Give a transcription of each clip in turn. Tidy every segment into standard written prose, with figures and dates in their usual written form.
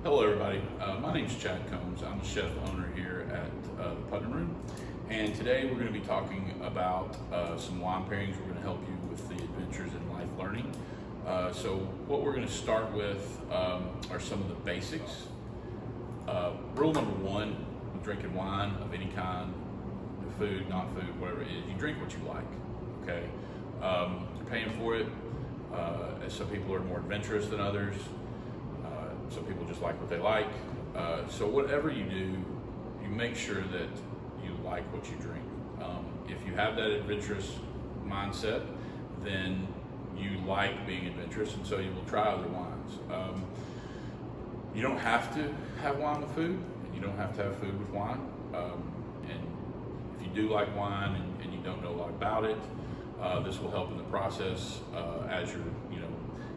Hello everybody, my name is Chad Combs. I'm the chef owner here at the Putnam Room, and today we're going to be talking about some wine pairings. We're going to help you with the adventures in life learning. So what we're going to start with are some of the basics. Rule number one, when drinking wine of any kind, food, not food, whatever it is, you drink what you like, okay? You're paying for it. Some people are more adventurous than others. Some people just like what they like. So whatever you do, you make sure that you like what you drink. If you have that adventurous mindset, then you like being adventurous, and so you will try other wines. You don't have to have wine with food, and you don't have to have food with wine. And if you do like wine and you don't know a lot about it, this will help in the process as you're,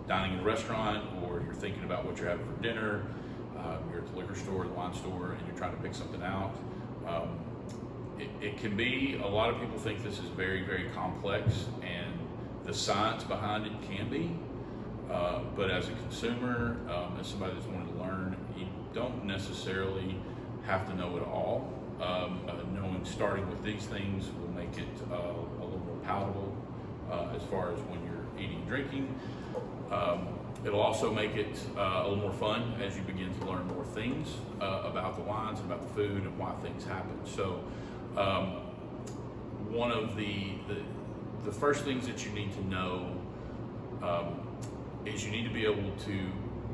dining in a restaurant, or you're thinking about what you're having for dinner. You're at the liquor store, the wine store, and you're trying to pick something out. It can be, a lot of people think this is very, very complex, and the science behind it can be. But as a consumer, as somebody that's wanting to learn, you don't necessarily have to know it all. Starting with these things will make it a little more palatable as far as when you're eating and drinking. It'll also make it a little more fun as you begin to learn more things about the wines and about the food and why things happen. So one of the first things that you need to know is you need to be able to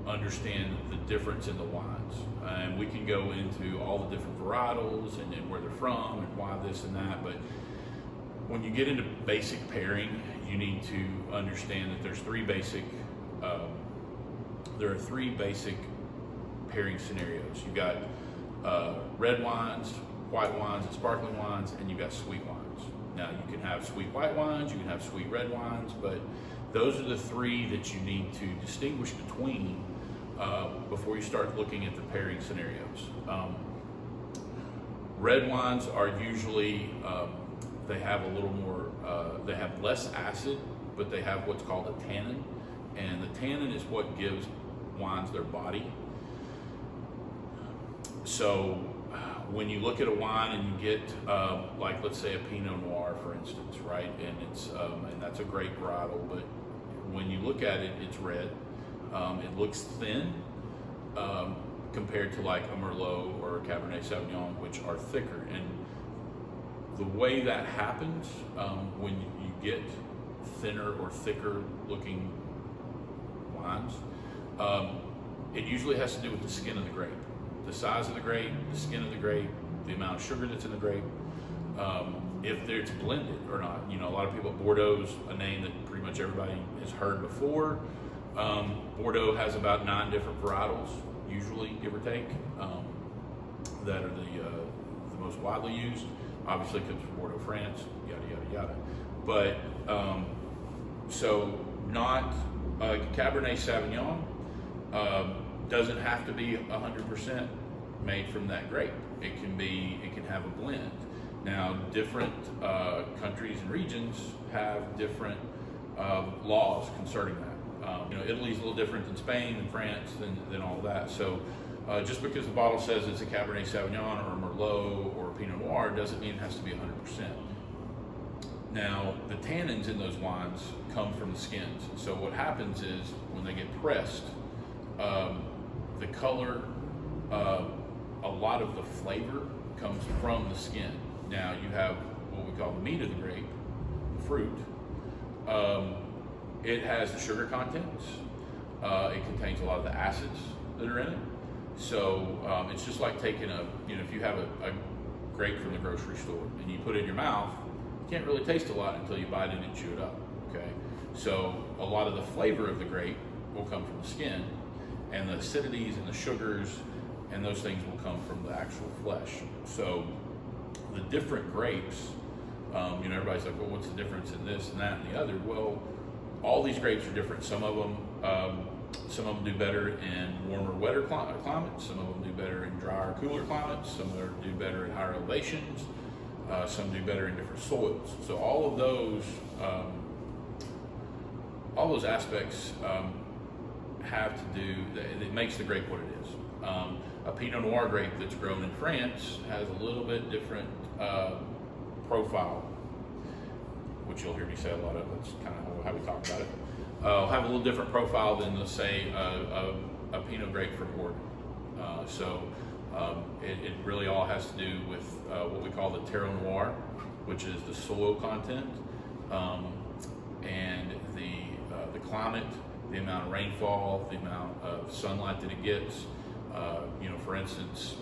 understand the difference in the wines. And we can go into all the different varietals and where they're from and why this and that, but when you get into basic pairing, you need to understand that there's three basic pairing scenarios. You've got red wines, white wines, and sparkling wines, and you've got sweet wines. Now you can have sweet white wines, you can have sweet red wines, but those are the three that you need to distinguish between before you start looking at the pairing scenarios. Red wines are usually, they have a little more, they have less acid, but they have what's called a tannin. And the tannin is what gives wines their body. So when you look at a wine and you get, like let's say a Pinot Noir, for instance, right? And it's, and that's a great varietal, but when you look at it, it's red. It looks thin compared to like a Merlot or a Cabernet Sauvignon, which are thicker. And the way that happens when you get thinner or thicker looking wines, it usually has to do with the skin of the grape, the size of the grape, the skin of the grape, the amount of sugar that's in the grape, if it's blended or not. A lot of people, Bordeaux's a name that pretty much everybody has heard before. Bordeaux has about 9 different varietals, usually, give or take, that are the most widely used. Obviously it comes from Bordeaux, France, yada, yada, yada. But, so not, Cabernet Sauvignon doesn't have to be 100% made from that grape. It can have a blend. Now, different countries and regions have different laws concerning that. Italy's a little different than Spain and France than all that. So just because the bottle says it's a Cabernet Sauvignon or a Merlot or a Pinot Noir doesn't mean it has to be 100%. Now, the tannins in those wines come from the skins. So what happens is when they get pressed, the color, a lot of the flavor comes from the skin. Now you have what we call the meat of the grape, the fruit. It has the sugar contents. It contains a lot of the acids that are in it. So it's just like taking if you have a grape from the grocery store and you put it in your mouth, you can't really taste a lot until you bite it and chew it up, okay? So a lot of the flavor of the grape will come from the skin, and the acidities and the sugars and those things will come from the actual flesh. So the different grapes, everybody's like, well, what's the difference in this and that and the other? Well, all these grapes are different. Some of them do better in warmer, wetter climates. Some of them do better in drier, cooler climates. Some of them do better at higher elevations. Some do better in different soils. So all of those aspects have to do, it makes the grape what it is. A Pinot Noir grape that's grown in France has a little bit different profile, which you'll hear me say a lot of. That's kind of how we talk about it. Have a little different profile than, let's say, a Pinot grape from Oregon. It really all has to do with what we call the terroir noir, which is the soil content, and the climate, the amount of rainfall, the amount of sunlight that it gets. For instance,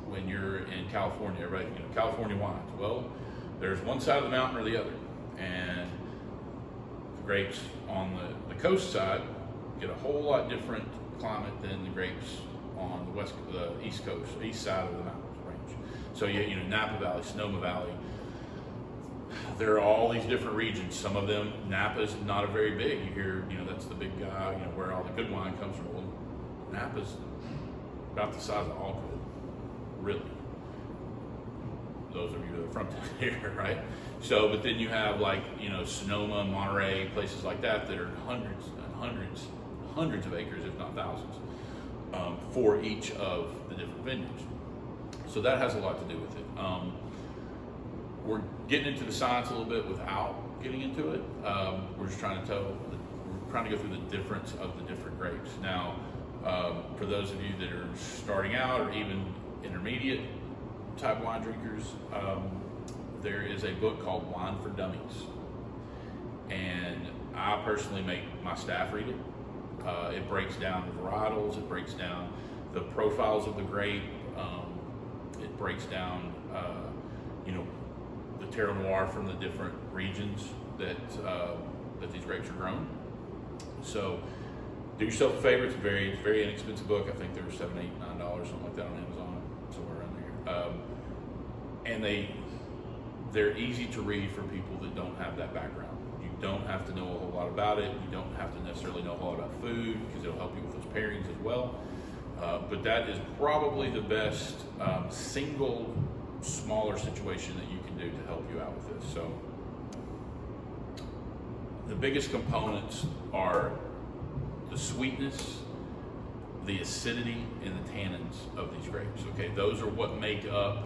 when you're in California, right? California wines. Well, there's one side of the mountain or the other, and the grapes on the coast side get a whole lot different climate than the grapes on the east coast, east side of the mountain range. So Napa Valley, Sonoma Valley. There are all these different regions. Some of them, Napa's not a very big. You hear, that's the big guy, where all the good wine comes from. Well, Napa's about the size of Allgood, really. Those of you that are from here, right? So, but then you have Sonoma, Monterey, places like that are hundreds and hundreds of acres, if not thousands, for each of the different vineyards. So that has a lot to do with it. We're getting into the science a little bit without getting into it. We're just trying to go through the difference of the different grapes. Now, for those of you that are starting out or even intermediate type wine drinkers, there is a book called Wine for Dummies. And I personally make my staff read it. It breaks down the varietals, it breaks down the profiles of the grape, it breaks down, the terroir noir from the different regions that these grapes are grown. So do yourself a favor. It's a very inexpensive book. I think they were $7, $8, $9, something like that on Amazon, somewhere around there. And they're easy to read for people that don't have that background. You don't have to know a whole lot about it. You don't have to necessarily know a whole lot about food, because it'll help you with those pairings as well. But that is probably the best single smaller situation that you can do to help you out with this. So the biggest components are the sweetness, the acidity, and the tannins of these grapes. Okay, those are what make up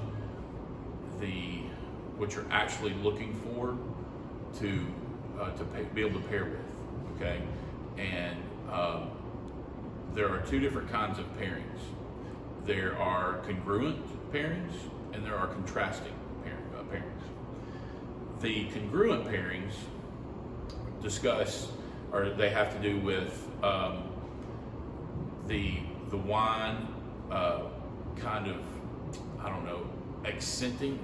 what you're actually looking for to be able to pair with. Okay, and there are two different kinds of pairings. There are congruent pairings and there are contrasting pairings. The congruent pairings they have to do with the wine kind of, accenting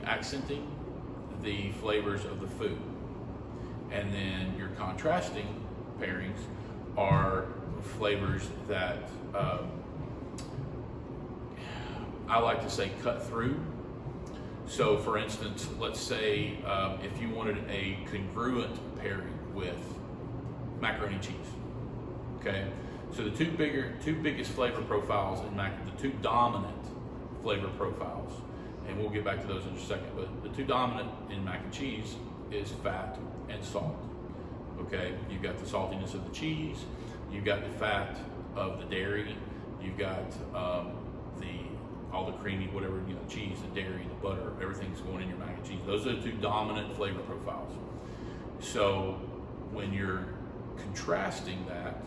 the flavors of the food. And then your contrasting pairings are flavors that I like to say cut through. So for instance, let's say if you wanted a congruent pairing with macaroni and cheese, okay? So the two biggest flavor profiles in the two dominant flavor profiles, and we'll get back to those in just a second, but the two dominant in mac and cheese is fat and salt, okay? You've got the saltiness of the cheese, you've got the fat of the dairy, you've got all the creamy, whatever, cheese, the dairy, the butter, everything's going in your mac and cheese. Those are the two dominant flavor profiles. So when you're contrasting that,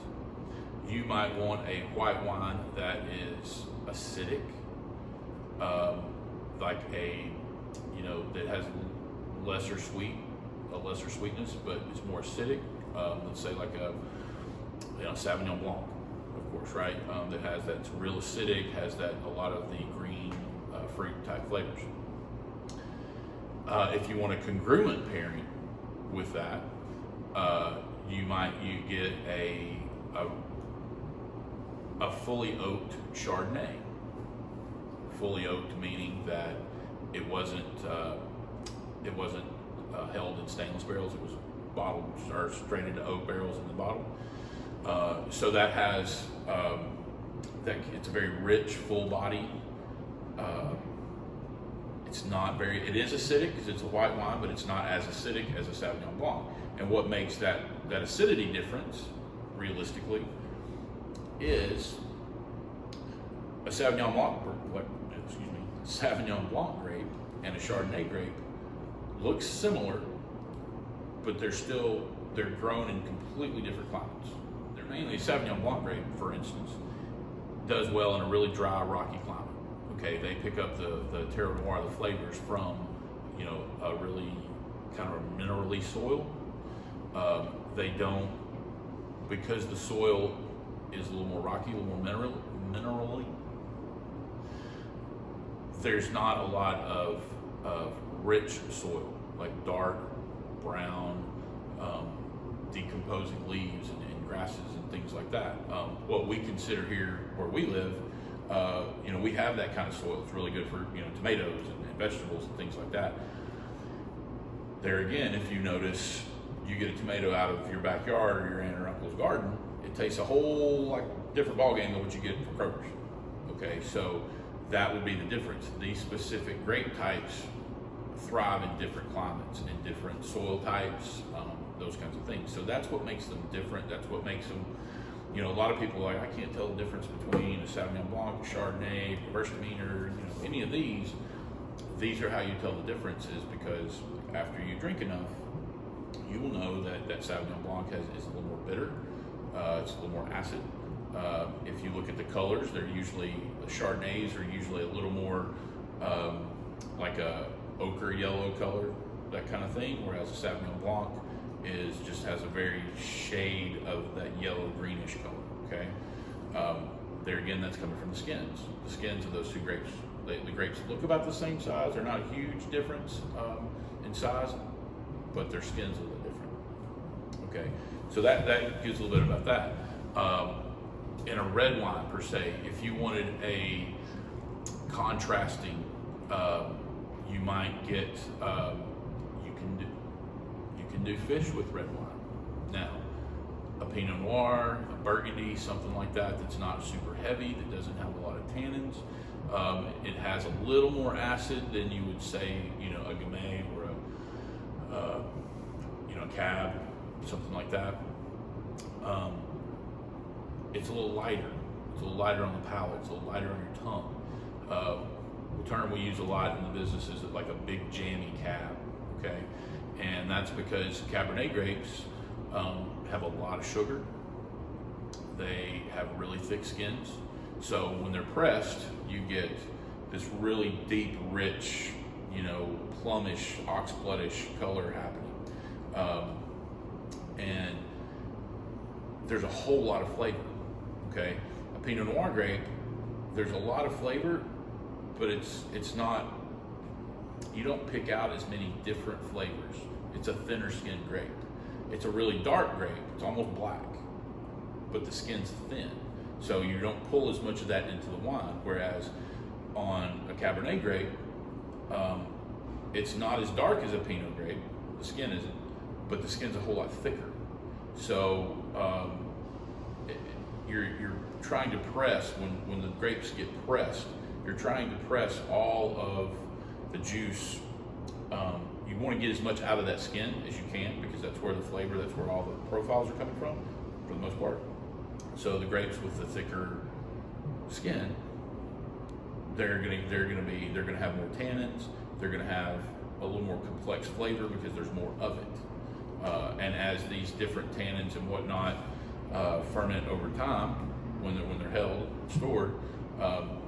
you might want a white wine that is acidic, that has a lesser sweetness, but it's more acidic. Let's say like a Sauvignon Blanc, of course, right? That's real acidic, has a lot of the green fruit type flavors. If you want a congruent pairing with that, you get a fully oaked Chardonnay. Fully oaked meaning that it wasn't held in stainless barrels. It was bottled or straight into oak barrels in the bottle. So that has it's a very rich, full body. It is acidic because it's a white wine, but it's not as acidic as a Sauvignon Blanc. And what makes that acidity difference, realistically, is a Sauvignon Blanc grape and a Chardonnay grape look similar, but they're grown in completely different climates. They're mainly Sauvignon Blanc grape, for instance, does well in a really dry, rocky climate. Okay, they pick up the Terroir Noir, the flavors from, a really kind of a minerally soil. They don't, because the soil is a little more rocky, a little more minerally. There's not a lot of rich soil, like dark brown, decomposing leaves and grasses and things like that. What we consider here where we live, we have that kind of soil. It's really good for tomatoes and vegetables and things like that. There again, if you notice, you get a tomato out of your backyard or your aunt or uncle's garden, it tastes a whole different ballgame than what you get from Kroger's. Okay, so that would be the difference. These specific grape types thrive in different climates, in different soil types, those kinds of things. So that's what makes them different. That's what makes them, a lot of people are like, I can't tell the difference between a Sauvignon Blanc, a Chardonnay, Gewürztraminer, any of these. These are how you tell the differences, because after you drink enough, you will know that Sauvignon Blanc is a little more bitter. It's a little more acid. If you look at the colors, the Chardonnays are usually a little more like a ochre yellow color, that kind of thing, whereas a Sauvignon Blanc just has a very shade of that yellow greenish color. Okay, there again, that's coming from the skins. The skins of those two grapes. The grapes look about the same size. They're not a huge difference in size, but their skin's a little different. Okay, so that gives a little bit about that. In a red wine per se, if you wanted a contrasting, you might get you can do fish with red wine. Now, a Pinot Noir, a Burgundy, something like that, that's not super heavy, that doesn't have a lot of tannins. It has a little more acid than you would say, a Gamay or a Cab, something like that. It's a little lighter. It's a little lighter on the palate. It's a little lighter on your tongue. The term we use a lot in the business is like a big jammy cab. Okay, and that's because Cabernet grapes have a lot of sugar. They have really thick skins. So when they're pressed, you get this really deep, rich, plumish, oxbloodish color happening. And there's a whole lot of flavor, okay? A Pinot Noir grape, there's a lot of flavor, but it's not, you don't pick out as many different flavors. It's a thinner skinned grape. It's a really dark grape, it's almost black, but the skin's thin. So you don't pull as much of that into the wine, whereas on a Cabernet grape, it's not as dark as a Pinot grape, the skin isn't, but the skin's a whole lot thicker. So you're trying to press, when the grapes get pressed, you're trying to press all of the juice. You want to get as much out of that skin as you can, because that's where the flavor, that's where all the profiles are coming from, for the most part. So the grapes with the thicker skin, they're gonna have more tannins. They're gonna have a little more complex flavor because there's more of it. And as these different tannins and whatnot ferment over time, when they're held, stored,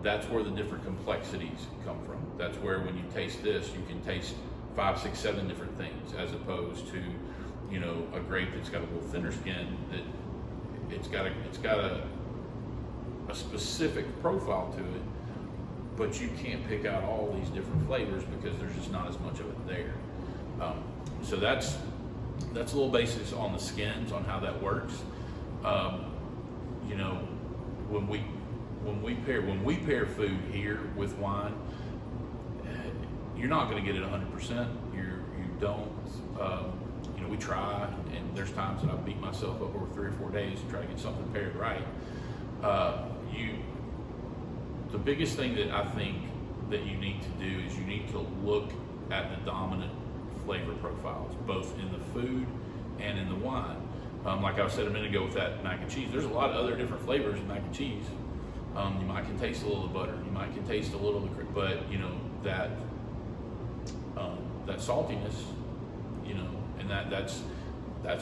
that's where the different complexities come from. That's where when you taste this, you can taste 5, 6, 7 different things, as opposed to, a grape that's got a little thinner skin, that it's got a specific profile to it, but you can't pick out all these different flavors because there's just not as much of it there. So that's a little basis on the skins, on how that works. When we pair food here with wine, you're not going to get it 100%. You don't. We try, and there's times that I beat myself up over 3 or 4 days to try to get something paired right. The biggest thing that I think that you need to do is you need to look at the dominant flavor profiles, both in the food and in the wine. Like I said a minute ago with that mac and cheese, there's a lot of other different flavors of mac and cheese. You might can taste a little of the butter, you might can taste a little of the, but you know, that saltiness, you know, and that's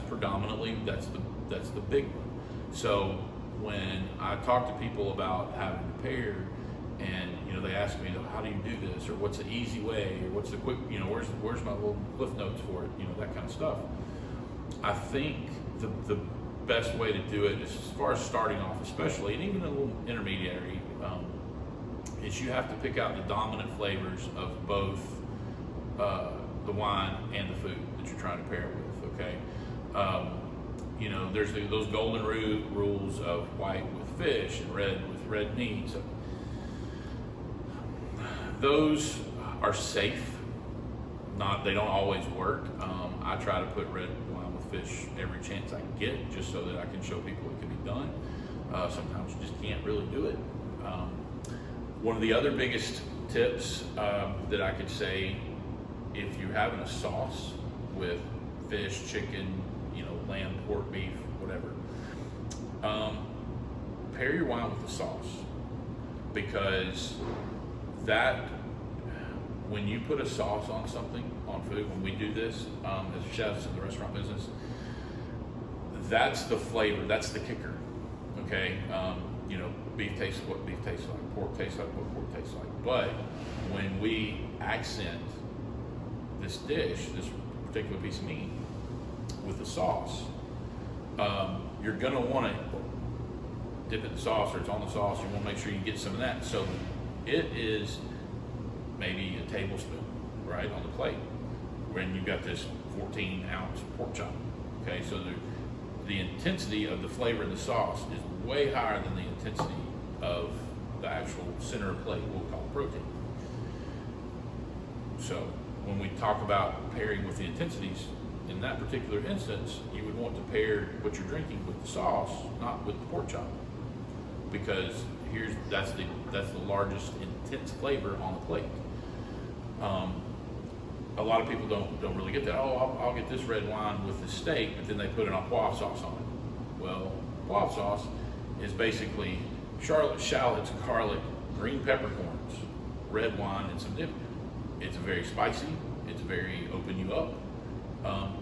predominantly, that's the big one. So when I talk to people about having to pair, and you know, they ask me, how do you do this, or what's the easy way, or what's the quick, you know, where's my little cliff notes for it, you know, that kind of stuff. I think the best way to do it, as far as starting off especially, and even a little intermediary, is you have to pick out the dominant flavors of both the wine and the food that you're trying to pair it with, okay? You know, there's those golden rules of white with fish and red with red meat. So those are safe. They don't always work. I try to put red wine with fish every chance I can get, just so that I can show people it can be done. Sometimes you just can't really do it. One of the other biggest tips that I could say, if you're having a sauce with fish, chicken, you know, lamb, pork, beef, whatever, pair your wine with the sauce, because that, when you put a sauce on something, on food, when we do this as chefs in the restaurant business, that's the flavor, that's the kicker, okay? You know, beef tastes what beef tastes like, pork tastes like what pork tastes like. But when we accent this dish, this particular piece of meat, with the sauce, you're gonna wanna dip it in the sauce, or it's on the sauce, you wanna make sure you get some of that. So it is maybe a tablespoon, right, on the plate, when you've got this 14-ounce pork chop, okay? So the intensity of the flavor in the sauce is way higher than the intensity of the actual center of plate, we'll call protein. So when we talk about pairing with the intensities, in that particular instance, you would want to pair what you're drinking with the sauce, not with the pork chop, because that's the largest intense flavor on the plate. A lot of people don't really get that. Oh, I'll get this red wine with the steak, but then they put an poivre sauce on it. Well, poivre sauce is basically shallots, garlic, green peppercorns, red wine, and some dip. It's very spicy. It's very open you up.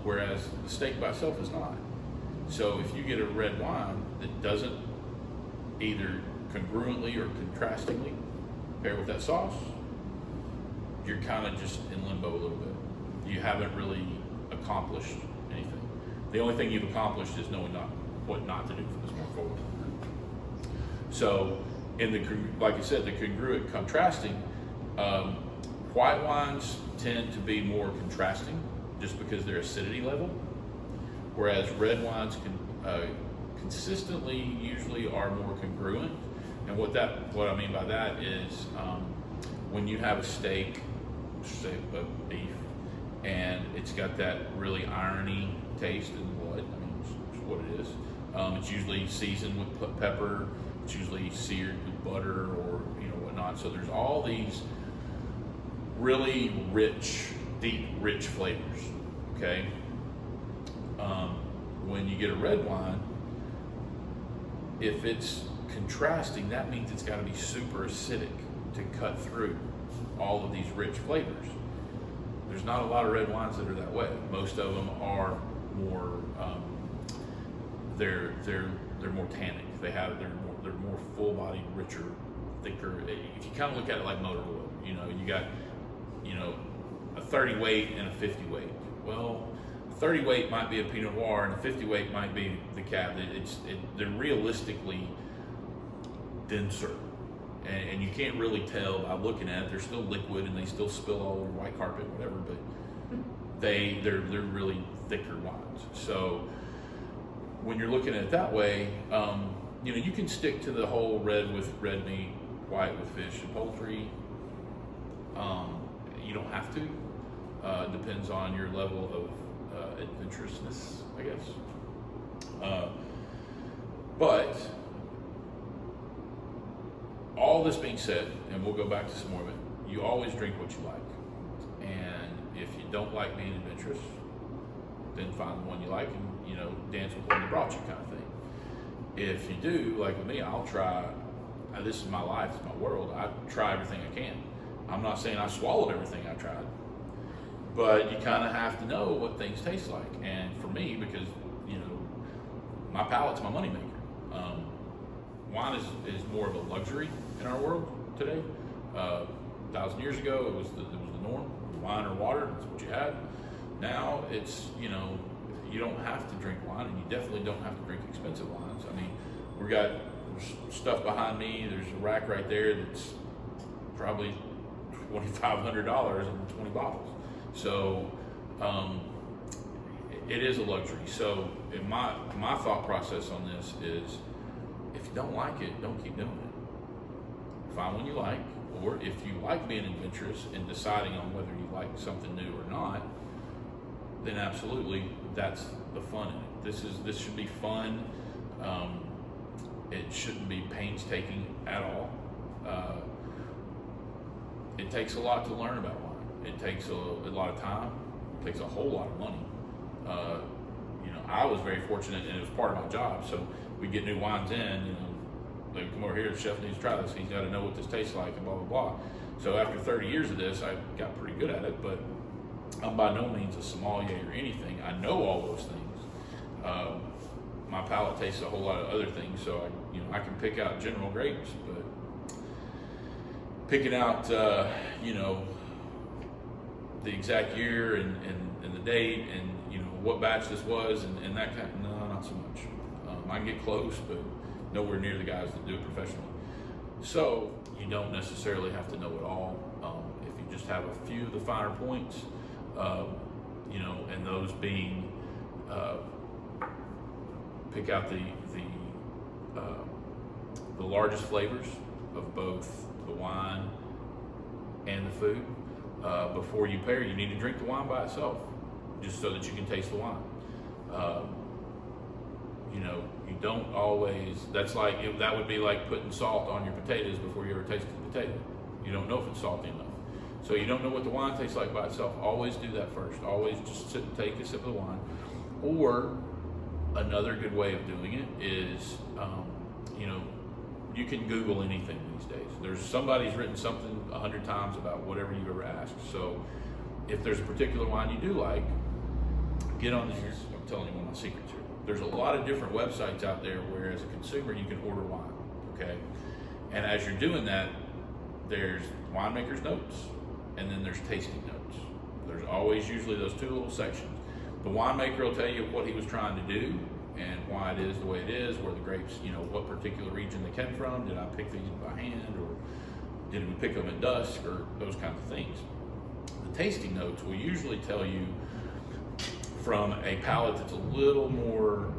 Whereas the steak by itself is not. So if you get a red wine that doesn't either congruently or contrastingly pair with that sauce, you're kind of just in limbo a little bit. You haven't really accomplished anything. The only thing you've accomplished is knowing what not to do from this point forward. So, like I said, the congruent contrasting, white wines tend to be more contrasting just because their acidity level, whereas red wines can consistently usually are more congruent. And what I mean by that is when you have a steak, say a beef, and it's got that really irony taste in the blood. I mean, it's what it is. It's usually seasoned with pepper. It's usually seared with butter or whatnot. So there's all these really rich, deep, rich flavors. Okay. When you get a red wine, if it's contrasting, that means it's got to be super acidic to cut through all of these rich flavors. There's not a lot of red wines that are that way. Most of them are more, they're more tannic. They're more full-bodied, richer, thicker. If you kind of look at it like motor oil, you got, a 30 weight and a 50 weight. Well, a 30 weight might be a Pinot Noir, and a 50 weight might be the Cab. They're realistically denser. And you can't really tell by looking at it. They're still liquid and they still spill all over white carpet, whatever, but they're really thicker wines. So when you're looking at it that way, you can stick to the whole red with red meat, white with fish and poultry. You don't have to. Depends on your level of adventurousness, I guess. But all this being said, and we'll go back to some more of it, you always drink what you like. And if you don't like being adventurous, then find the one you like and dance with one that brought you kind of thing. If you do, like with me, I'll try, this is my life, it's my world, I try everything I can. I'm not saying I swallowed everything I tried, but you kind of have to know what things taste like. And for me, because, my palate's my moneymaker. Wine is more of a luxury in our world today. 1,000 years ago, it was the norm. Wine or water, that's what you had. Now it's, you don't have to drink wine, and you definitely don't have to drink expensive wines. I mean, there's stuff behind me. There's a rack right there that's probably $2,500 and 20 bottles. So it is a luxury. So in my thought process on this is, if you don't like it, don't keep doing it. Find one you like, or if you like being adventurous and deciding on whether you like something new or not, then absolutely, that's the fun in it. This should be fun. It shouldn't be painstaking at all. It takes a lot to learn about wine. It takes a lot of time. It takes a whole lot of money. I was very fortunate, and it was part of my job. So we get new wines in. They come over here. The chef needs to try this. He's got to know what this tastes like, and blah blah blah. So after 30 years of this, I got pretty good at it. But I'm by no means a sommelier or anything. I know all those things. My palate tastes a whole lot of other things, so I can pick out general grapes, but picking out the exact year and the date and what batch this was and that kind of, no, not so much. I can get close, but nowhere near the guys that do it professionally. So you don't necessarily have to know it all. If you just have a few of the finer points, and those being pick out the largest flavors of both the wine and the food. Before you pair, you need to drink the wine by itself, just so that you can taste the wine. You don't always. That would be like putting salt on your potatoes before you ever tasted the potato. You don't know if it's salty enough. So you don't know what the wine tastes like by itself. Always do that first. Always just sit and take a sip of the wine. Or another good way of doing it is, you can Google anything these days. Somebody's written something 100 times about whatever you've ever asked. So if there's a particular wine you do like, get on there. I'm telling you one of my secrets here. There's a lot of different websites out there where as a consumer you can order wine, okay? And as you're doing that, there's winemaker's notes, and then there's tasting notes. There's always usually those two little sections. The winemaker will tell you what he was trying to do and why it is the way it is, where the grapes, what particular region they came from. Did I pick these by hand, or did we pick them at dusk, or those kinds of things. The tasting notes will usually tell you from a palate that's a little more,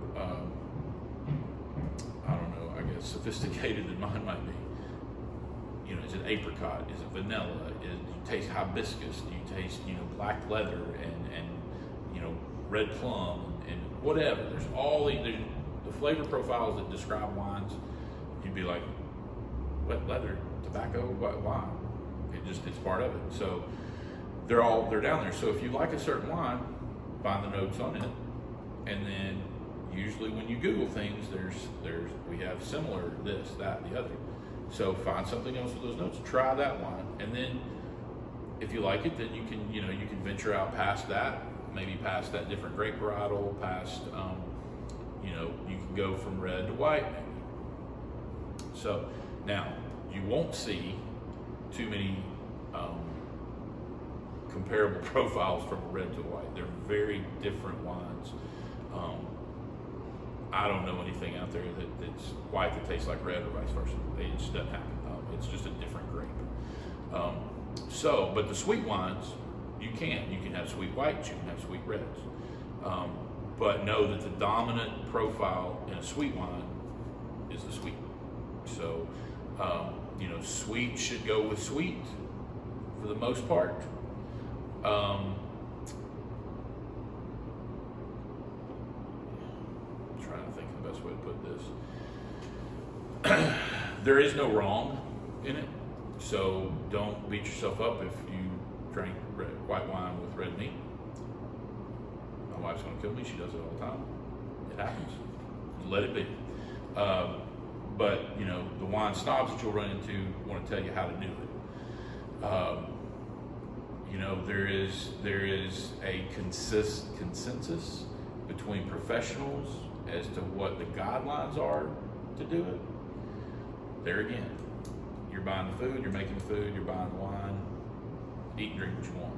sophisticated than mine might be. Is it apricot? Is it vanilla? Do you taste hibiscus? Do you taste, black leather and red plum and whatever? There's all the flavor profiles that describe wines. You'd be like, what, leather, tobacco, why? It's part of it. So they're down there. So if you like a certain wine, find the notes on it, and then usually when you Google things, we have similar this, that, the other. So find something else with those notes, try that wine, and then if you like it, then you can venture out past that, maybe past that different grape varietal, past you can go from red to white maybe. So now you won't see too many comparable profiles from red to white. They're very different wines. I don't know anything out there that's white that tastes like red or vice versa. It just doesn't happen. It's just a different grape. But the sweet wines, you can have sweet whites, you can have sweet reds. But know that the dominant profile in a sweet wine is the sweet. So, sweet should go with sweet for the most part. Trying to think of the best way to put this. There is no wrong in it, so don't beat yourself up if you drink white wine with red meat. My wife's gonna kill me. She does it all the time. It happens. Let it be. But you know, the wine snobs that you'll run into want to tell you how to do it. You know, there is a consensus between professionals as to what the guidelines are to do it. There again, you're buying the food, you're making the food, you're buying the wine. Eat and drink what you want.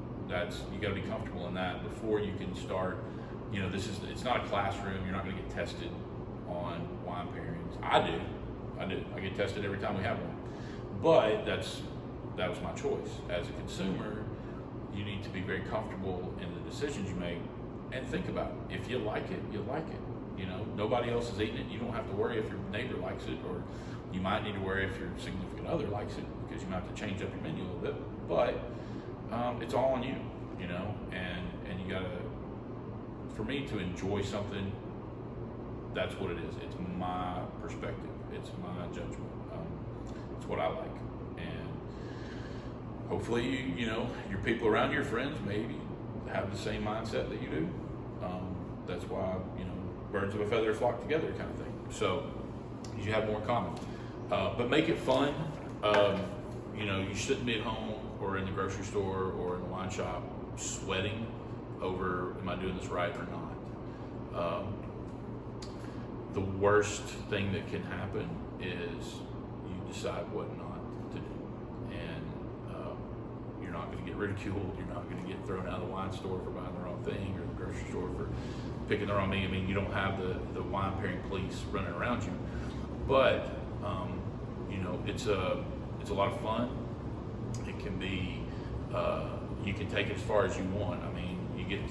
You got to be comfortable in that before you can start. You know, it's not a classroom. You're not going to get tested on wine pairings. I do. I get tested every time we have one. But that was my choice. As a consumer, you need to be very comfortable in the decisions you make and think about it. If you like it, you like it. You know, nobody else is eating it. You don't have to worry if your neighbor likes it, or you might need to worry if your significant other likes it, because you might have to change up your menu a little bit. But it's all on you, you know, and you gotta, for me to enjoy something, that's what it is. It's my perspective. It's my judgment. It's what I like. And hopefully, you know, your people around your friends maybe have the same mindset that you do. That's why, you know, birds of a feather flock together kind of thing. So you have more in common. But make it fun. You know, you shouldn't be at home or in the grocery store or in the wine shop sweating over, am I doing this right or not? The worst thing that can happen is you decide what not to do. And you're not going to get ridiculed. You're not going to get thrown out of the wine store for buying the wrong thing, or the grocery store for picking the wrong thing. I mean, you don't have the wine pairing police running around you. But, you know, it's a lot of fun. It can be, you can take it as far as you want. I mean, you get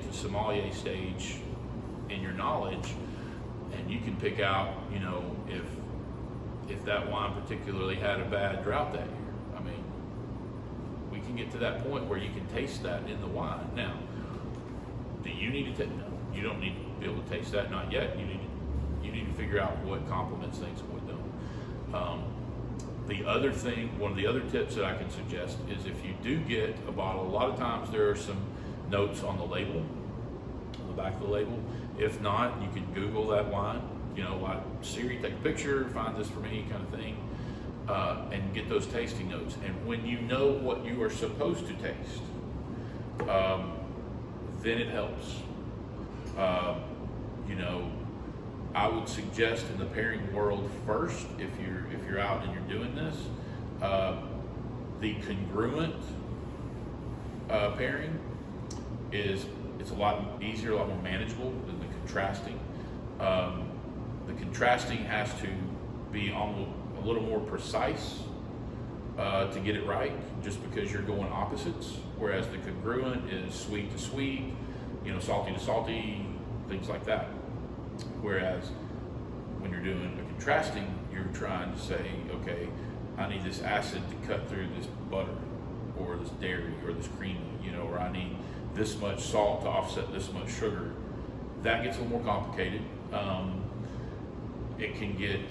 to sommelier stage in your knowledge, and you can pick out, you know, if that wine particularly had a bad drought that year. I mean, we can get to that point where you can taste that in the wine. Now, do you need to no, you don't need to be able to taste that, not yet. You need to figure out what complements things and what don't. The other thing, one of the other tips that I can suggest is, if you do get a bottle, a lot of times there are some notes on the label, on the back of the label. If not, you can Google that wine, you know, like Siri, take a picture, find this for me kind of thing, and get those tasting notes. And when you know what you are supposed to taste, then it helps. You know, I would suggest in the pairing world first, if you're out and you're doing this, the congruent pairing it's a lot easier, a lot more manageable than the contrasting. The contrasting has to be almost a little more precise to get it right, just because you're going opposites. Whereas the congruent is sweet to sweet, you know, salty to salty, things like that. Whereas when you're doing a contrasting, you're trying to say, okay, I need this acid to cut through this butter or this dairy or this creamy, you know, or I need this much salt to offset this much sugar. That gets a little more complicated. It can get,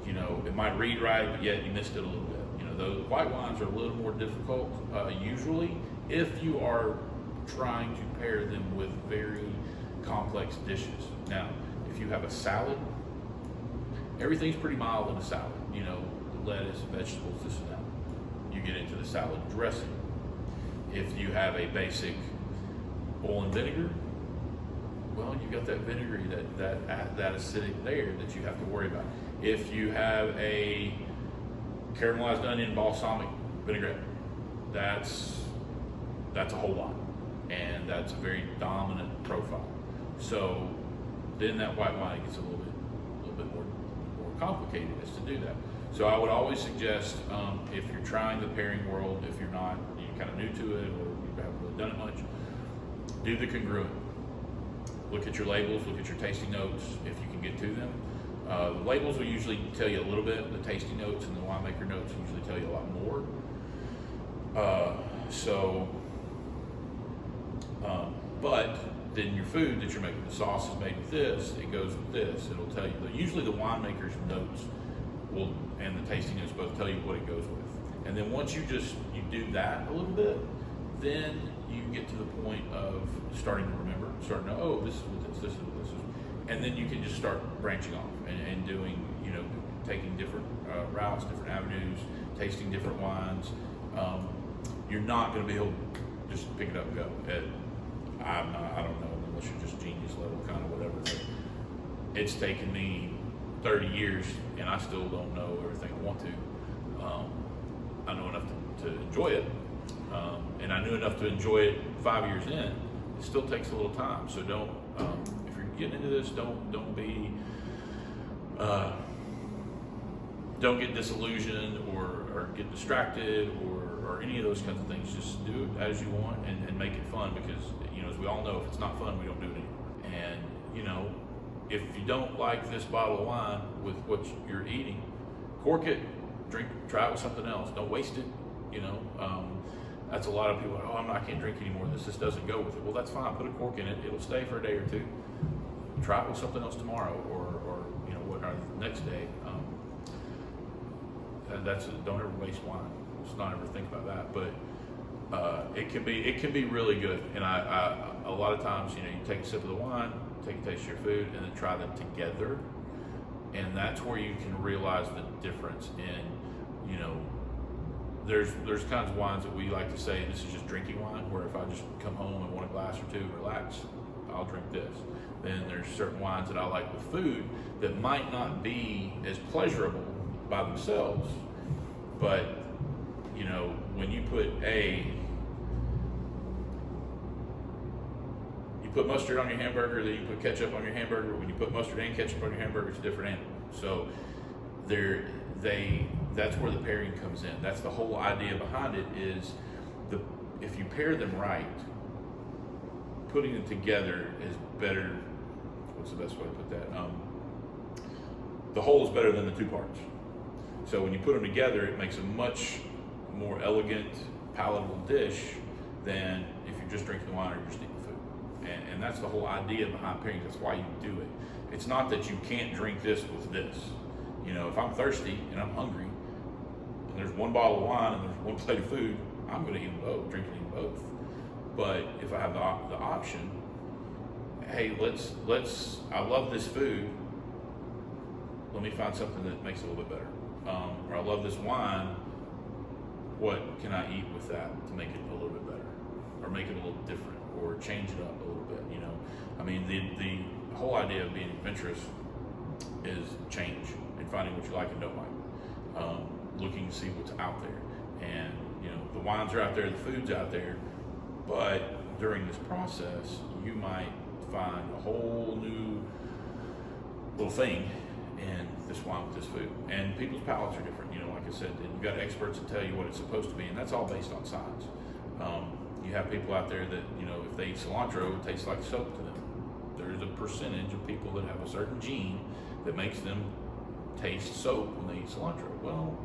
you know, it might read right, but yet you missed it a little bit. You know, those white wines are a little more difficult usually if you are trying to pair them with very complex dishes. Now, if you have a salad, everything's pretty mild in a salad. You know, lettuce, vegetables, this and that. You get into the salad dressing. If you have a basic oil and vinegar, well, you got that vinegary, that acidic there that you have to worry about. If you have a caramelized onion balsamic vinaigrette, that's a whole lot, and that's a very dominant profile. So then that white wine gets a little bit more complicated as to do that. So I would always suggest, if you're trying the pairing world, if you're not, you're kind of new to it, or you haven't really done it much, do the congruent. Look at your labels, look at your tasting notes if you can get to them. The labels will usually tell you a little bit. The tasting notes and the winemaker notes usually tell you a lot more. But then your food that you're making, the sauce is made with this, it goes with this. It'll tell you. Usually the winemaker's notes will, and the tasting notes both tell you what it goes with. And then once you do that a little bit, then you get to the point of starting to remember. start to know, oh, this is what this is what this is. And then you can just start branching off and doing, taking different routes, different avenues, tasting different wines. You're not going to be able to just pick it up and go. I don't know, unless you're just genius level kind of whatever. But it's taken me 30 years and I still don't know everything I want to. I know enough to enjoy it. And I knew enough to enjoy it 5 years in. It still takes a little time. So don't, if you're getting into this, don't be, don't get disillusioned or get distracted or any of those kinds of things. Just do it as you want and make it fun, because as we all know, if it's not fun, we don't do it anymore. And if you don't like this bottle of wine with what you're eating, cork it, try it with something else. Don't waste it. That's a lot of people. I can't drink anymore. This just doesn't go with it. Well, that's fine. Put a cork in it. It'll stay for a day or two. Try it with something else tomorrow, or the next day. Don't ever waste wine. Let's not ever think about that. But it can be really good. And I a lot of times, you take a sip of the wine, take a taste of your food, and then try them together. And that's where you can realize the difference in, there's kinds of wines that we like to say this is just drinking wine, where if I just come home and want a glass or two, relax, I'll drink this. Then there's certain wines that I like with food that might not be as pleasurable by themselves, but when you put mustard on your hamburger, then you put ketchup on your hamburger. When you put mustard and ketchup on your hamburger, it's a different animal. So that's where the pairing comes in. That's the whole idea behind it, is if you pair them right, putting them together is better. What's the best way to put that? The whole is better than the two parts. So when you put them together, it makes a much more elegant, palatable dish than if you're just drinking wine or you're just eating food. And that's the whole idea behind pairing. That's why you do it. It's not that you can't drink this with this. If I'm thirsty and I'm hungry, and there's one bottle of wine and there's one plate of food, I'm going to eat them both, drink and eat them both. But if I have the option, hey, I love this food. Let me find something that makes it a little bit better. Or I love this wine. What can I eat with that to make it a little bit better, or make it a little different, or change it up a little bit? The whole idea of being adventurous is change and finding what you like and don't like. Looking to see what's out there, and the wines are out there, the food's out there, but during this process, you might find a whole new little thing in this wine with this food. And people's palates are different. Like I said, you've got experts that tell you what it's supposed to be, and that's all based on science. You have people out there that, if they eat cilantro, it tastes like soap to them. There's a percentage of people that have a certain gene that makes them taste soap when they eat cilantro. Well,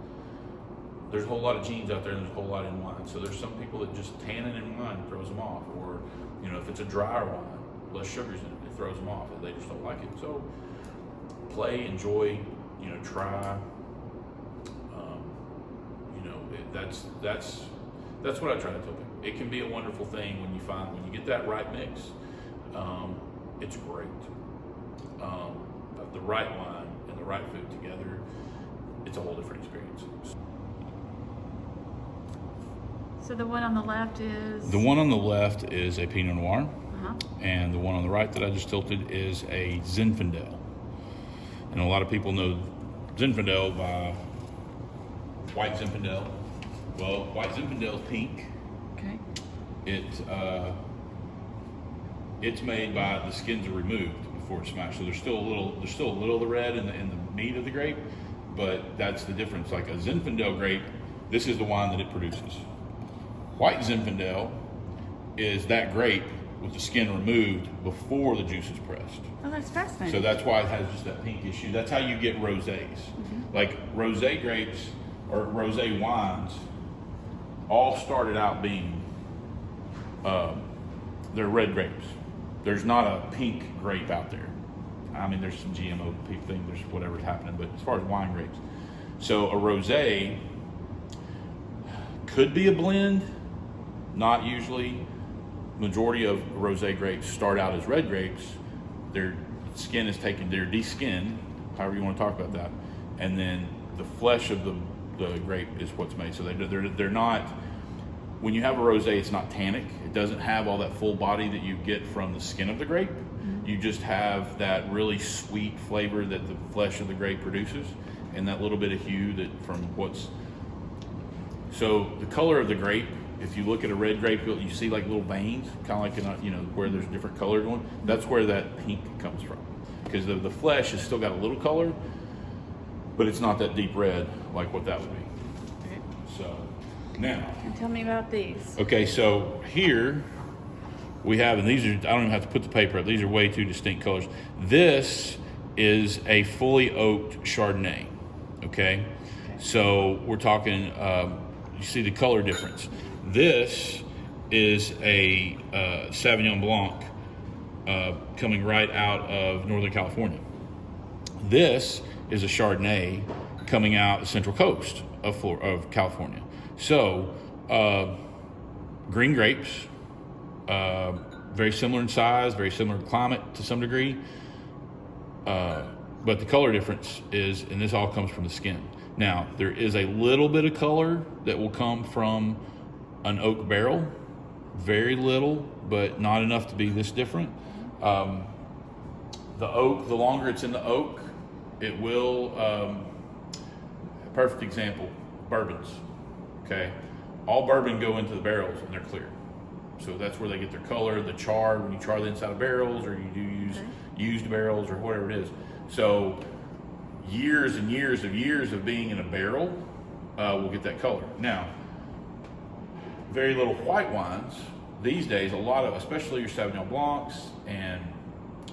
there's a whole lot of genes out there, and there's a whole lot in wine. So there's some people that just tannin in wine throws them off, or if it's a drier wine, less sugars in it throws them off, and they just don't like it. So play, enjoy, try. That's what I try to tell people. It can be a wonderful thing when you get that right mix. It's great. But the right wine and the right food together, it's a whole different experience. So the one on the left is? The one on the left is a Pinot Noir, and the one on the right that I just tilted is a Zinfandel. And a lot of people know Zinfandel by white Zinfandel. Well, white Zinfandel is pink. Okay. It's made by the skins are removed before it's smashed. So there's still a little of the red in the meat of the grape, but that's the difference. Like a Zinfandel grape, this is the wine that it produces. White Zinfandel is that grape with the skin removed before the juice is pressed. Oh, that's fascinating. So that's why it has just that pink issue. That's how you get rosés. Like rosé grapes or rosé wines all started out being they're red grapes. There's not a pink grape out there. I mean, there's some GMO thing, there's whatever's happening, but as far as wine grapes. So a rosé could be a blend, not usually. majority of rosé grapes start out as red grapes. Their skin is taken, they're de-skinned, however you want to talk about that, and then the flesh of the grape is what's made. So they're not. When you have a rosé, it's not tannic. It doesn't have all that full body that you get from the skin of the grape. You just have that really sweet flavor that the flesh of the grape produces, and that little bit of hue that from what's. So the color of the grape, if you look at a red grape, you see like little veins, kind of like in where there's different color going. That's where that pink comes from, because the flesh has still got a little color, but it's not that deep red like what that would be. Okay. So now. And tell me about these. Okay, so here we have, and these are, I don't even have to put the paper up. These are way too distinct colors. This is a fully oaked Chardonnay. Okay, so we're talking. You see the color difference. This is a Sauvignon Blanc coming right out of Northern California. This is a Chardonnay coming out the Central Coast of California. So green grapes, very similar in size, very similar climate to some degree, but the color difference is, and this all comes from the skin. Now, there is a little bit of color that will come from an oak barrel, very little, but not enough to be this different. The oak, the longer it's in the oak, it will, perfect example, bourbons, okay? All bourbon go into the barrels and they're clear. So that's where they get their color, the char, when you char the inside of barrels, or you do use used barrels or whatever it is. So years and years of being in a barrel will get that color. Now, very little white wines these days, a lot of, especially your Sauvignon Blancs and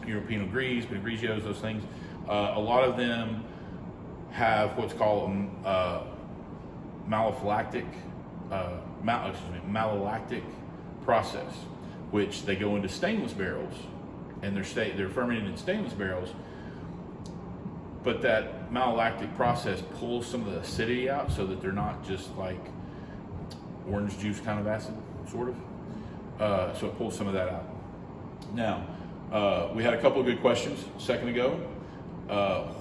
your Pinot Gris, Pinot Grigios, those things, a lot of them have what's called malolactic process, which they go into stainless barrels, and they're fermented in stainless barrels. But that malolactic process pulls some of the acidity out, so that they're not just like orange juice kind of acid, sort of. So it pulls some of that out. Now, we had a couple of good questions a second ago.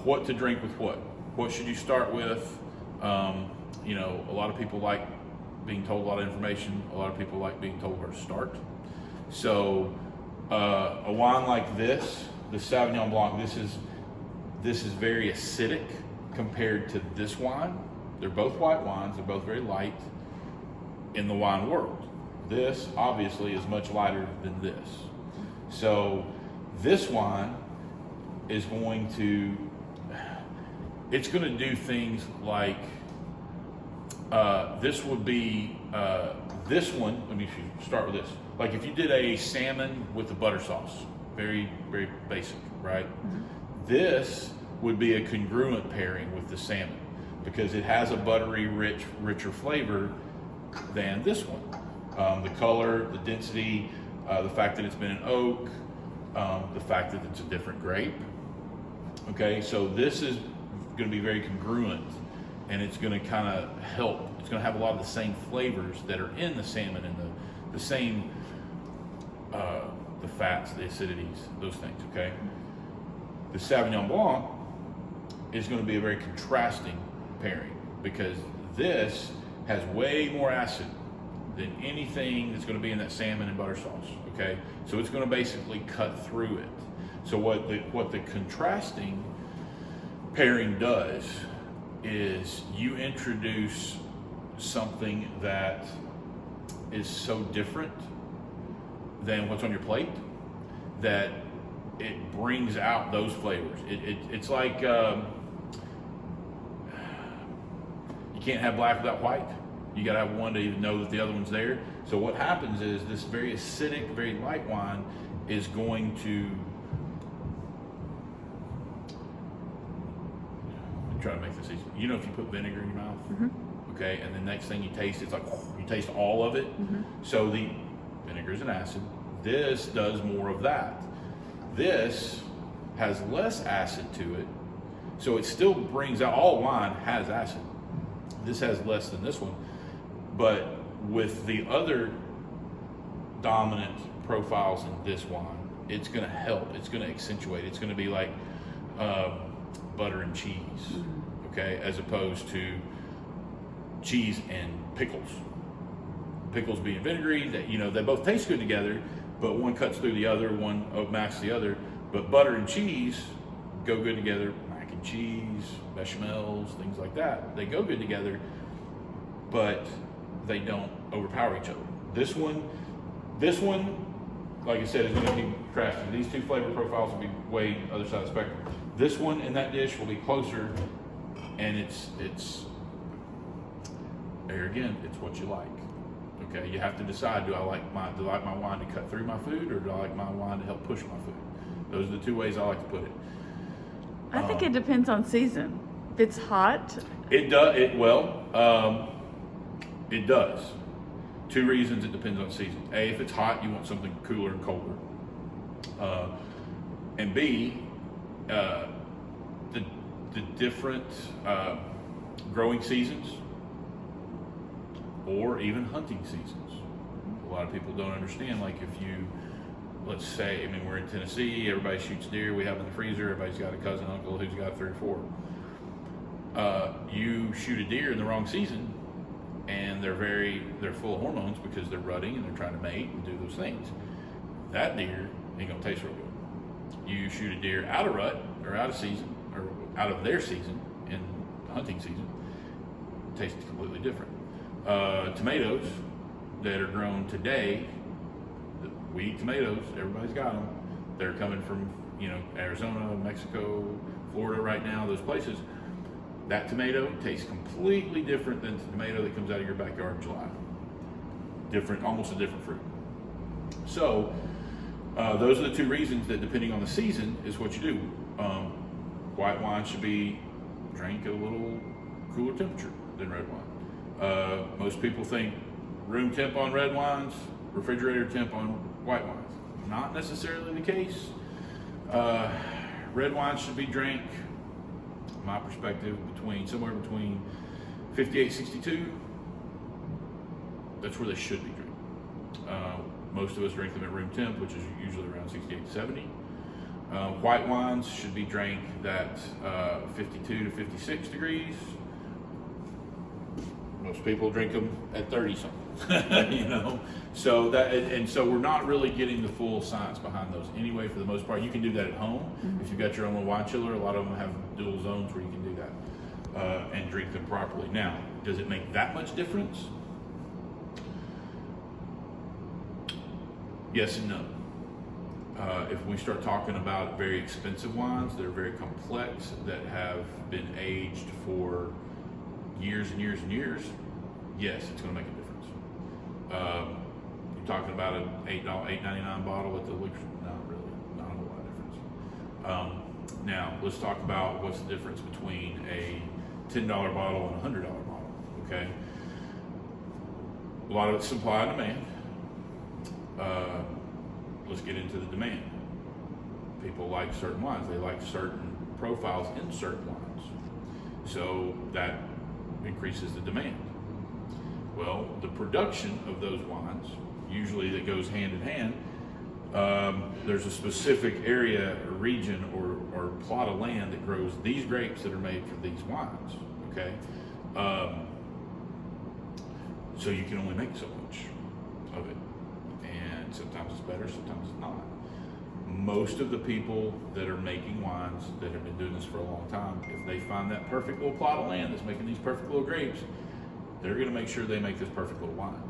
What to drink with what? What should you start with? A lot of people like being told a lot of information. A lot of people like being told where to start. So a wine like this, the Sauvignon Blanc, this is very acidic compared to this wine. They're both white wines. They're both very light in the wine world. This obviously is much lighter than this. So this wine is going to do things like, this would be, this one, let me start with this. Like if you did a salmon with a butter sauce, very, very basic, right? Mm-hmm. This would be a congruent pairing with the salmon because it has a buttery, richer flavor than this one. The color, the density, the fact that it's been an oak, the fact that it's a different grape. Okay, so this is going to be very congruent, and it's going to kind of help. It's going to have a lot of the same flavors that are in the salmon and the same, the fats, the acidities, those things, okay? The Sauvignon Blanc is going to be a very contrasting pairing because this has way more acid than anything that's going to be in that salmon and butter sauce, okay? So it's going to basically cut through it. So what the contrasting pairing does is you introduce something that is so different than what's on your plate that it brings out those flavors. It's like you can't have black without white. You gotta have one to even know that the other one's there. So what happens is this very acidic, very light wine is going to, I'm trying to make this easy. You know, if you put vinegar in your mouth, mm-hmm. okay, and the next thing you taste, it's like you taste all of it. Mm-hmm. So the vinegar is an acid. This does more of that. This has less acid to it, so it still brings out, all wine has acid. This has less than this one, but with the other dominant profiles in this wine, it's going to help. It's going to accentuate. It's going to be like butter and cheese, okay, as opposed to cheese and pickles. Pickles being vinegary, that they both taste good together, but one cuts through the other, one masks the other. But butter and cheese go good together. Mac and cheese, bechamels, things like that, they go good together, but they don't overpower each other. This one, like I said, is going to be crafted. These two flavor profiles will be way other side of the spectrum. This one and that dish will be closer, and it's there again. It's what you like. Okay, you have to decide: do I like my wine to cut through my food, or do I like my wine to help push my food? Those are the two ways I like to put it. I think it depends on season. If it's hot, It does. It does. Two reasons it depends on season. A, if it's hot, you want something cooler and colder. And B, the different growing seasons or even hunting seasons. A lot of people don't understand, like if you, let's say, we're in Tennessee, everybody shoots deer, we have them in the freezer, everybody's got a cousin, uncle who's got 3 or 4. You shoot a deer in the wrong season, and they're full of hormones because they're rutting and they're trying to mate and do those things. That deer ain't gonna taste real good. You shoot a deer out of rut or out of season or out of their season in hunting season, it tastes completely different. Tomatoes that are grown today, we eat tomatoes, everybody's got them. They're coming from Arizona, Mexico, Florida right now, those places. That tomato tastes completely different than the tomato that comes out of your backyard in July. Different, almost a different fruit. So those are the two reasons that, depending on the season, is what you do. White wine should be drank at a little cooler temperature than red wine. Most people think room temp on red wines, refrigerator temp on white wines. Not necessarily the case. Red wine should be drank, my perspective, somewhere between 58, 62. That's where they should be drank. Most of us drink them at room temp, which is usually around 68 to 70. White wines should be drank at 52 to 56 degrees. Most people drink them at 30 something, So so we're not really getting the full science behind those anyway. For the most part, you can do that at home. If you've got your own little wine chiller. A lot of them have dual zones where you can do that and drink them properly. Now, does it make that much difference? Yes and no. If we start talking about very expensive wines that are very complex, that have been aged for years and years and years, yes, it's going to make a difference. You're talking about an $8.99 bottle at the liquor store? Not really, not a whole lot of difference. Now, let's talk about what's the difference between a $10 bottle and a $100 bottle, okay? A lot of it's supply and demand. Let's get into the demand. People like certain wines. They like certain profiles in certain wines. So that increases the demand. Well, the production of those wines, usually that goes hand in hand. There's a specific area or region or plot of land that grows these grapes that are made for these wines, okay? So you can only make so much of it. And sometimes it's better, sometimes it's not. Most of the people that are making wines that have been doing this for a long time, if they find that perfect little plot of land that's making these perfect little grapes, they're going to make sure they make this perfect little wine.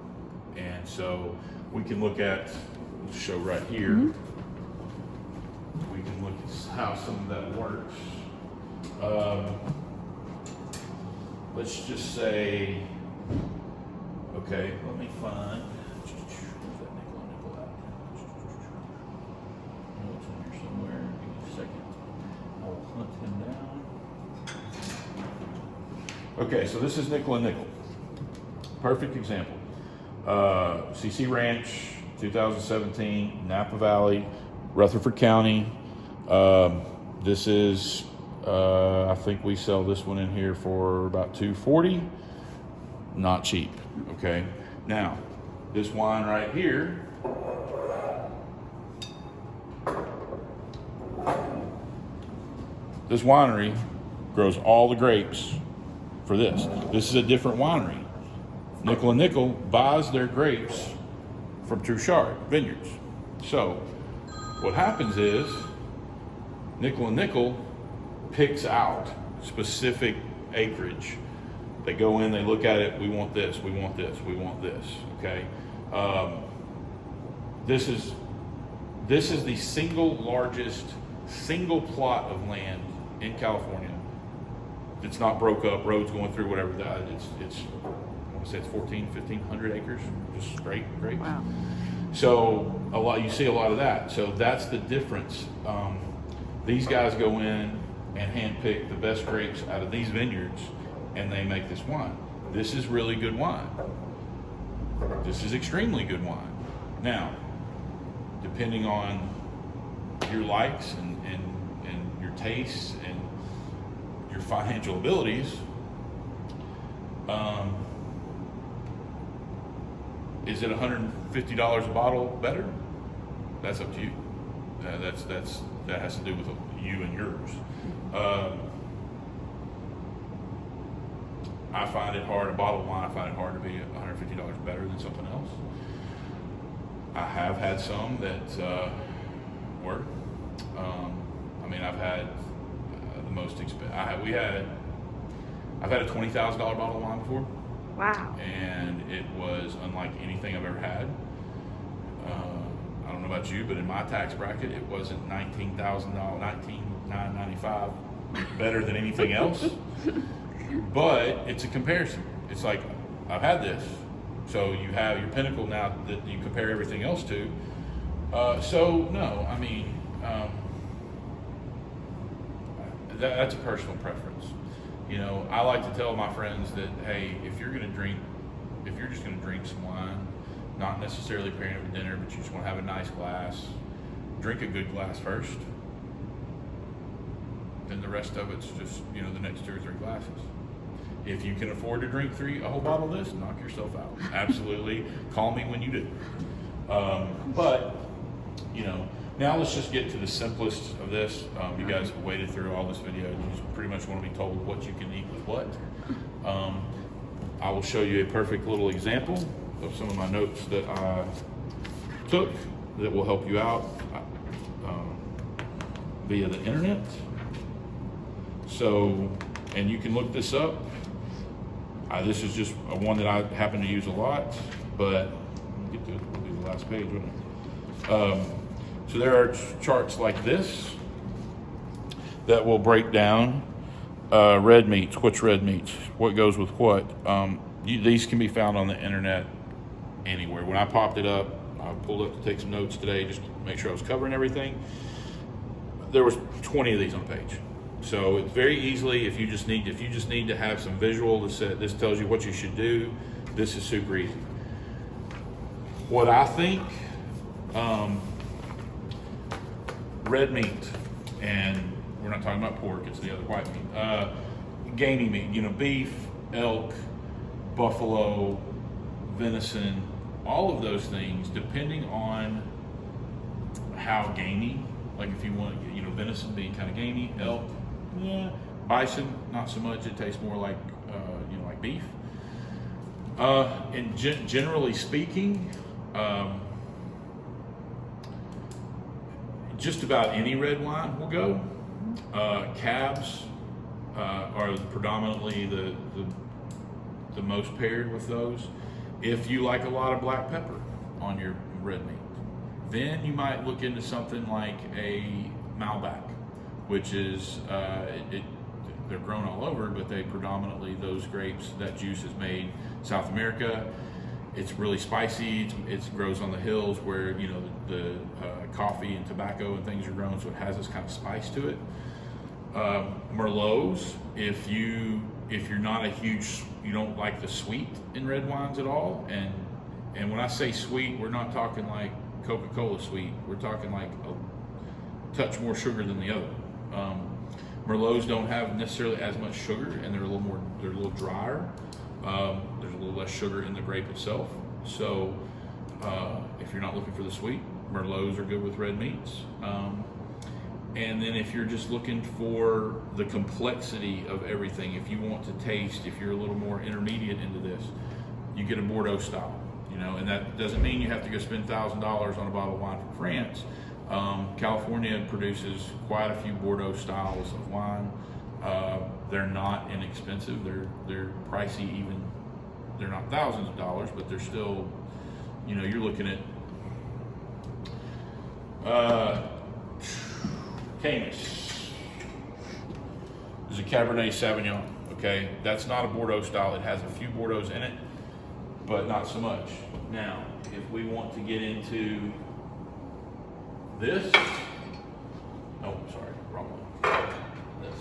And so we can look at, we'll show right here, we can look at how some of that works. Let's just say, okay, let me find, where's that nickel at? Oh, it's in here somewhere. Give me a second. I'll hunt him down. Okay, so this is nickel and nickel. Perfect example. CC Ranch, 2017, Napa Valley, Rutherford County. This is, I think we sell this one in here for about $240. Not cheap, okay? Now, this wine right here this winery grows all the grapes for this. This is a different winery. Nickel and Nickel buys their grapes from Truchard Vineyards. So what happens is Nickel and Nickel picks out specific acreage. They go in, they look at it, we want this, we want this, we want this, okay? This is the single largest single plot of land in California. It's not broke up, roads going through, whatever that, it's I want to say it's 1,500 acres, just straight grapes. Wow. So you see a lot of that. So that's the difference. These guys go in and handpick the best grapes out of these vineyards, and they make this wine. This is really good wine. This is extremely good wine. Now, depending on your likes and your tastes and your financial abilities, is it $150 a bottle better? That's up to you. That has to do with you and yours. I find it hard, a bottle of wine, I find it hard to be $150 better than something else. I have had some that were. I mean, I've had the most expensive. I've had a $20,000 bottle of wine before. Wow. And it was unlike anything I've ever had. I don't know about you, but in my tax bracket, it wasn't $19,000, $19,995 better than anything else. But it's a comparison. It's like, I've had this. So you have your pinnacle now that you compare everything else to. So no, I mean, that's a personal preference. You know, I like to tell my friends that, hey, if you're just gonna drink some wine, not necessarily pairing it with dinner, but you just want to have a nice glass, drink a good glass first. Then the rest of it's just, you know, the next 2 or 3 glasses. If you can afford to drink a whole bottle of this, knock yourself out. Absolutely. Call me when you do. But, you know, now let's just get to the simplest of this. You guys have waited through all this video. You just pretty much want to be told what you can eat with what. I will show you a perfect little example of some of my notes that I took that will help you out via the internet. So, and you can look this up. This is just one that I happen to use a lot, but we'll get to it'll be the last page, wouldn't it? So there are charts like this that will break down red meats, which red meats, what goes with what. These can be found on the internet anywhere. When I popped it up, I pulled up to take some notes today just to make sure I was covering everything. There was 20 of these on the page. So it's very easily, if you just need to have some visual, this tells you what you should do. This is super easy. What I think, red meat, and we're not talking about pork, it's the other white meat. Gamey meat, you know, beef, elk, buffalo, venison, all of those things, depending on how gamey, like if you want, you know, venison being kind of gamey, elk, yeah, bison, not so much, it tastes more like, you know, like beef. And generally speaking, just about any red wine will go. Cabs are predominantly the most paired with those. If you like a lot of black pepper on your red meat, then you might look into something like a Malbec, which is they're grown all over, but they predominantly, those grapes, that juice is made South America. It's really spicy. It grows on the hills where, you know, the coffee and tobacco and things are grown, so it has this kind of spice to it. Merlots, if you're not you don't like the sweet in red wines at all, and when I say sweet, we're not talking like Coca-Cola sweet. We're talking like a touch more sugar than the other. Merlots don't have necessarily as much sugar, and they're a little drier. There's a little less sugar in the grape itself. So if you're not looking for the sweet, Merlots are good with red meats. And then if you're just looking for the complexity of everything, if you want to taste, if you're a little more intermediate into this, you get a Bordeaux style, you know, and that doesn't mean you have to go spend $1,000 on a bottle of wine from France. California produces quite a few Bordeaux styles of wine. They're not inexpensive. They're pricey, even they're not thousands of dollars, but they're still, you know, you're looking at Canis. This is a Cabernet Sauvignon. Okay, that's not a Bordeaux style. It has a few Bordeaux's in it, but not so much. Now, if we want to get into this, oh, sorry, wrong one. This.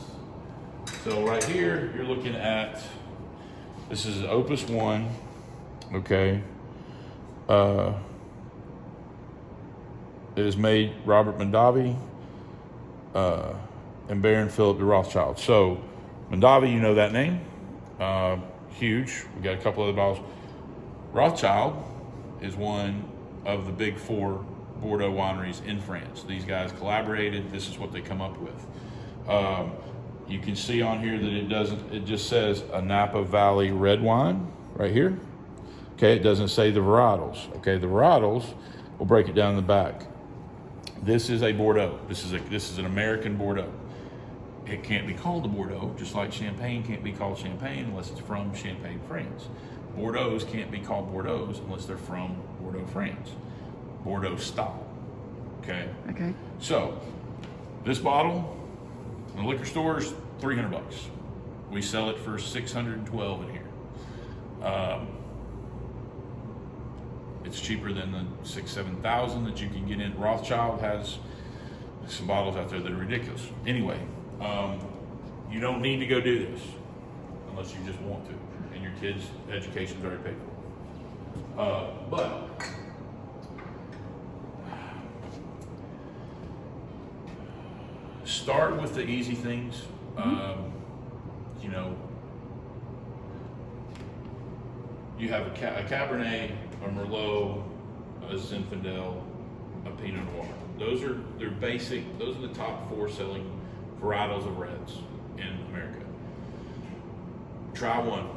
So right here, you're looking at, this is Opus 1, okay. It is made Robert Mondavi and Baron Philip de Rothschild. So Mondavi, you know that name, huge. We got a couple other bottles. Rothschild is one of the big four Bordeaux wineries in France. These guys collaborated. This is what they come up with. You can see on here that it just says a Napa Valley red wine right here. Okay, it doesn't say the varietals. Okay, the varietals, we'll break it down in the back. This is a Bordeaux. This is an American Bordeaux. It can't be called a Bordeaux, just like Champagne can't be called Champagne unless it's from Champagne, France. Bordeaux's can't be called Bordeaux's unless they're from Bordeaux, France. Bordeaux style. Okay. Okay. So this bottle in the liquor stores, $300. We sell it for $612 in here. It's cheaper than the $6,000-7,000 that you can get in. Rothschild has some bottles out there that are ridiculous. Anyway, you don't need to go do this unless you just want to, and your kids' education's already paid for. But start with the easy things. You know, you have a Cabernet, a Merlot, a Zinfandel, a Pinot Noir. Those are the top 4 selling varietals of reds in America. Try one.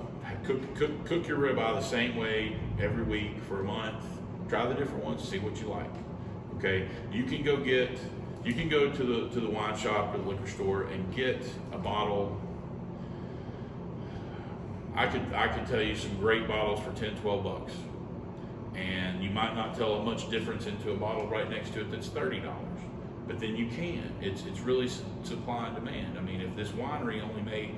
Cook your ribeye the same way every week for a month. Try the different ones, see what you like. Okay, you can go to the wine shop or the liquor store and get a bottle. I could tell you some great bottles for $10-12, and you might not tell a much difference into a bottle right next to it that's $30. But then you can. It's really supply and demand. I mean, if this winery only made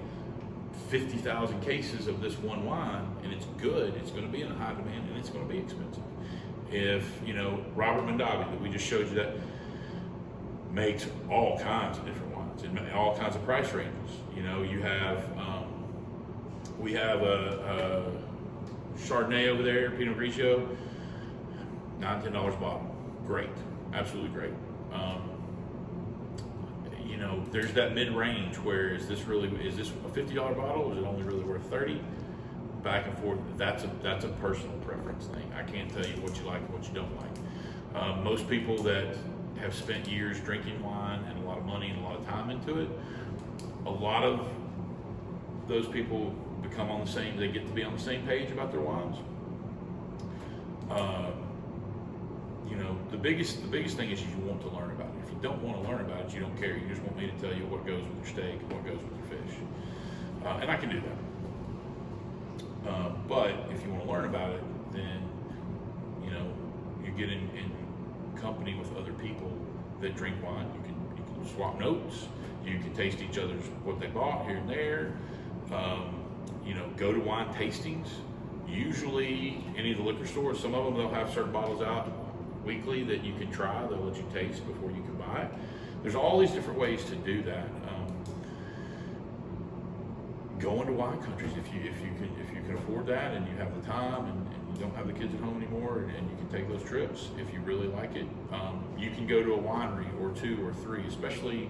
50,000 cases of this one wine and it's good, it's going to be in a high demand and it's going to be expensive. If, you know, Robert Mondavi that we just showed you, that makes all kinds of different wines and all kinds of price ranges. You know, you have we have a Chardonnay over there, Pinot Grigio, $9-10 bottle. Great, absolutely great. You know, there's that mid-range where is this a $50 bottle, or is it only really worth $30? Back and forth. That's a personal preference thing. I can't tell you what you like and what you don't like. Most people that have spent years drinking wine and a lot of money and a lot of time into it, a lot of those people they get to be on the same page about their wines. You know, the biggest thing is you want to learn about it. If you don't want to learn about it, you don't care. You just want me to tell you what goes with your steak and what goes with your fish. And I can do that. But if you want to learn about it, then, you know, you get in company with other people that drink wine. You can swap notes. You can taste each other's what they bought here and there. You know, go to wine tastings. Usually, any of the liquor stores, some of them, they'll have certain bottles out weekly that you can try. They'll let you taste before you can buy it. There's all these different ways to do that. Going to wine countries, if you can afford that and you have the time and you don't have the kids at home anymore, and you can take those trips if you really like it. You can go to a winery or 2 or 3, especially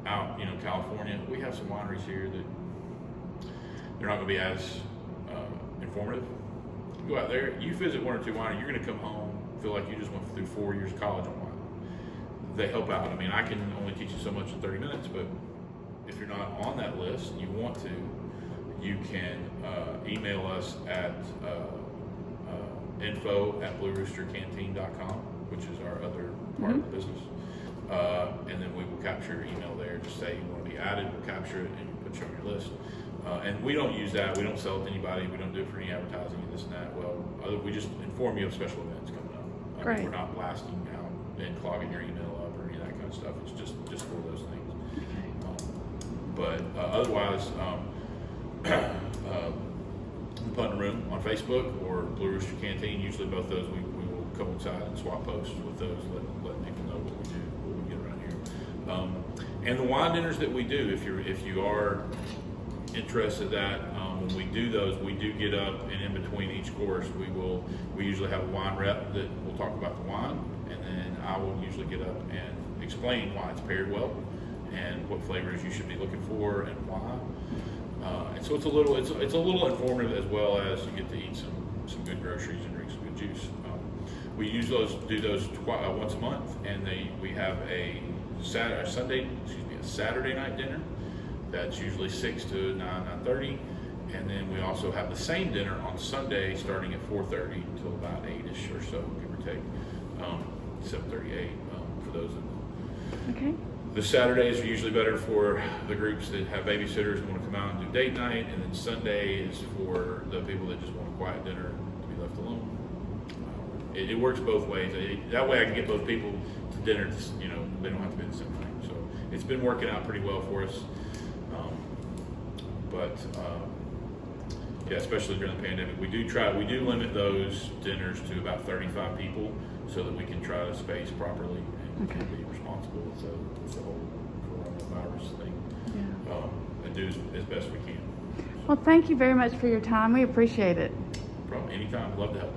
out, you know, California. We have some wineries here that they're not going to be as informative. You go out there, you visit 1 or 2 wineries, you're going to come home, feel like you just went through 4 years of college on wine. they help out. I mean, I can only teach you so much in 30 minutes, but if you're not on that list and you want to, you can email us at info@blueroostercanteen.com, which is our other part of the business. And then we will capture your email there. Just say you want to be added, we'll capture it and put you on your list. And we don't use that. We don't sell it to anybody. We don't do it for any advertising and this and that. Well, we just inform you of special events coming up. Great. We're not blasting out and clogging your email up or any of that kind of stuff. It's just for those things. But otherwise, Putnam Room on Facebook or Blue Rooster Canteen. Usually both those we will coincide and swap posts with those, let people know what we do, what we get around here. And the wine dinners that we do, if you are interested in that, when we do those, we do get up and in between each course we usually have a wine rep that will talk about the wine, and then I will usually get up and explain why it's paired well and what flavors you should be looking for and why. And so it's a little informative, as well as you get to eat some good groceries and drink some good juice. We do those once a month, and we have a Saturday night dinner that's usually 6 to 9:30, and then we also have the same dinner on Sunday starting at 4:30 until about 8ish or so, give or take, 7:38 for those. Okay. The Saturdays are usually better for the groups that have babysitters and want to come out and do date night, and then Sunday is for the people that just want a quiet dinner to be left alone. It works both ways. That way I can get both people to dinner, they don't have to be the same thing. So it's been working out pretty well for us. Yeah, especially during the pandemic, we do limit those dinners to about 35 people so that we can try to space properly and be responsible with the whole coronavirus thing. Yeah. And do as best we can. Well, thank you very much for your time. We appreciate it. No problem. Anytime. Love to help.